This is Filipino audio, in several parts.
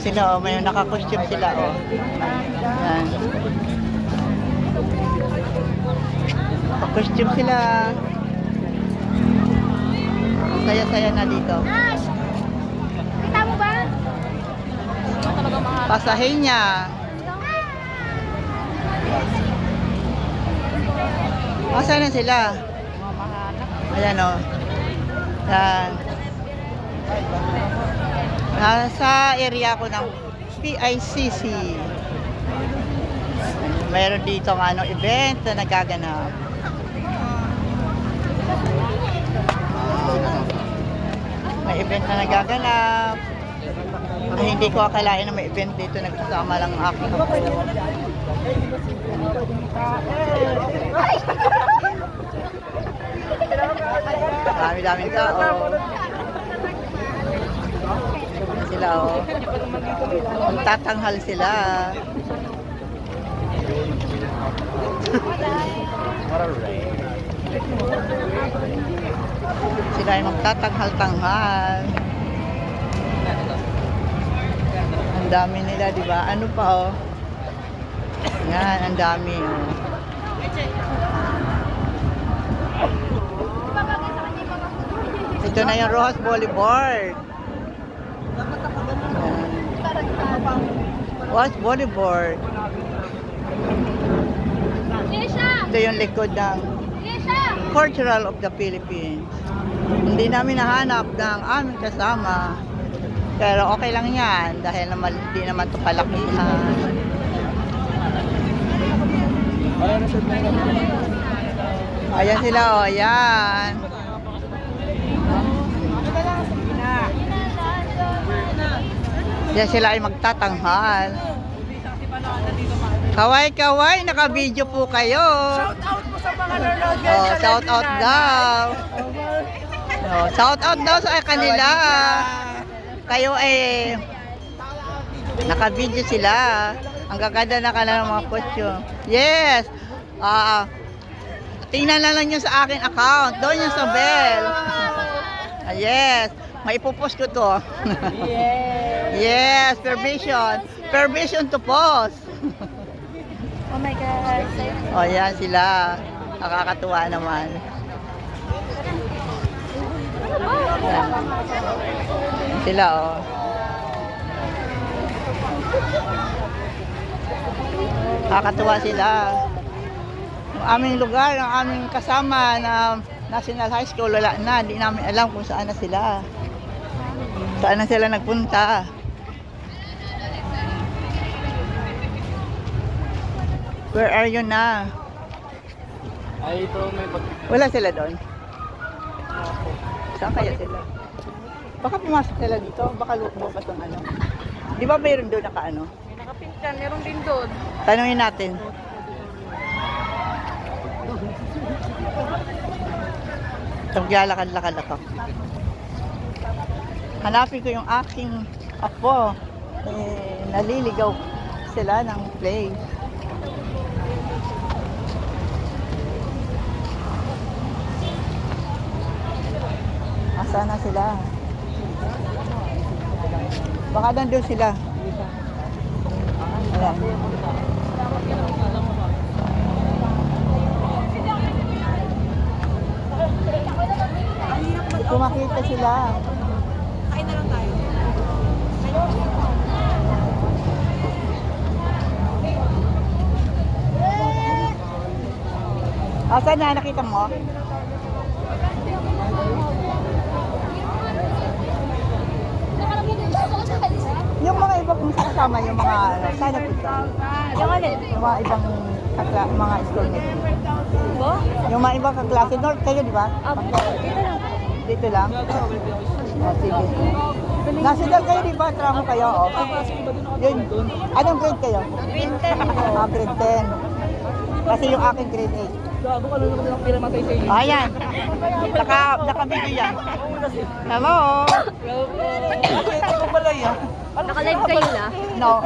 sila, oh. May naka-costume sila, oh. Yan. Naka-costume sila. Saya-saya na dito. Kita mo ba? Pasahin niya. Asa na sila? Ayan, oh. Yan. Nasa area ko ng PICC. Mayroon dito ng event na nagaganap. May event na nagaganap. Hindi ko akalain na may event dito. Nagsasama lang ang aking apo. Dami-daming tao. Sila, oh. Magtatanghal sila. Sila ay magtatanghal-tanghal. Ang dami nila, di ba? Ano pa, oh? Yan, ang dami, oh. Ito na yung Rojas Boulevard. Rojas Boulevard. Ito yung likod ng Cultural of the Philippines. Hindi namin nahanap ng aming kasama. Pero okay lang yan dahil naman, hindi naman ito kalakihan. Ayan sila, oh, ayan. Yan sila ay magtatanghal. Kaway-kaway, naka-video po kayo. Shout out po sa mga nanonood. Oh, shout out daw. Oh, shout out daw sa kanila. Kayo eh naka-video sila. Ang gaganda na kanilang mga costume. Yes. Tingnan na lang yun sa akin account. Doon yung sa bell. Yes. Maipopost ko to. Yes, permission. Permission to post. Oh my God. O, yan sila. Nakakatuwa naman. Yan. Sila, oh. Nakakatuwa sila. Ang aming lugar, ang aming kasama na National High School, wala na. Hindi namin alam kung saan na sila. Saan na sila nagpunta. Where are you na? Ay, ito may Wala sila doon. Saan kaya sila? Baka pumasok sila dito. Baka bukas ang ano. Di ba mayroon doon naka ano? May nakapintan, meron din doon. Tanungin natin. Maglalakad-lakad ako. Hanapin ko yung aking apo. Naliligaw sila ng place. Asa na sila? Baka nandun sila. Ayan. Hindi ko makita sila. Kain na lang tayo. Asa na? Nakita mo? Yung mga iba kung kasama, yung mga sana pizza. Yung alin? Yung mga ibang mga schoolmates. Bo? Yung mga ibang kaklase. North kayo, di ba? Dito lang. Dito lang? Oh, sige. National kayo, di ba? Tramo kayo, oh. Yun. Anong grade kayo? Grade 10. Grade 10. Kasi yung aking grade 8. gago ka naman ng piramatay sa iyo. Ayan. Naka-video yan. Hello. Ito ko pala yan. Naka-live kayo na? No.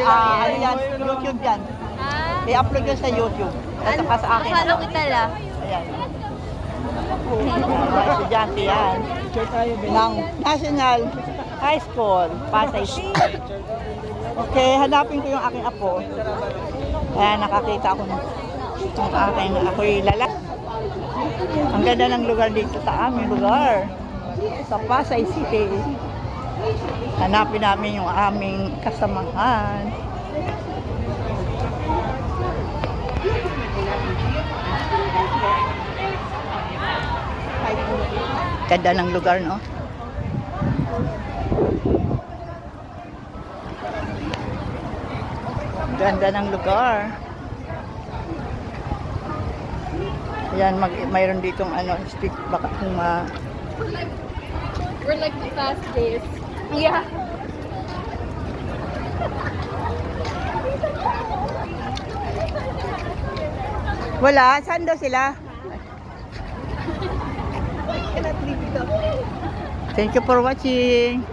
Ano yan? YouTube yan. Ah? I-upload yun sa YouTube. At saka sa akin. Akala kita la. Ayan. Mga estudyante yan. Share tayo, Ben. Ng National High School, Pasay City. Okay, hanapin ko yung aking apo. Kaya nakakita ako ng ako'y lalaki. Ang ganda ng lugar dito sa aming lugar. Sa Pasay City. Hanapin namin yung aming kasamahan. Ganda ng lugar, no? Ganda ng lugar. Yan, mayroon ditong ano, stick baka kung We're like the fast days. Yeah. wala, saan daw sila? Thank you for watching.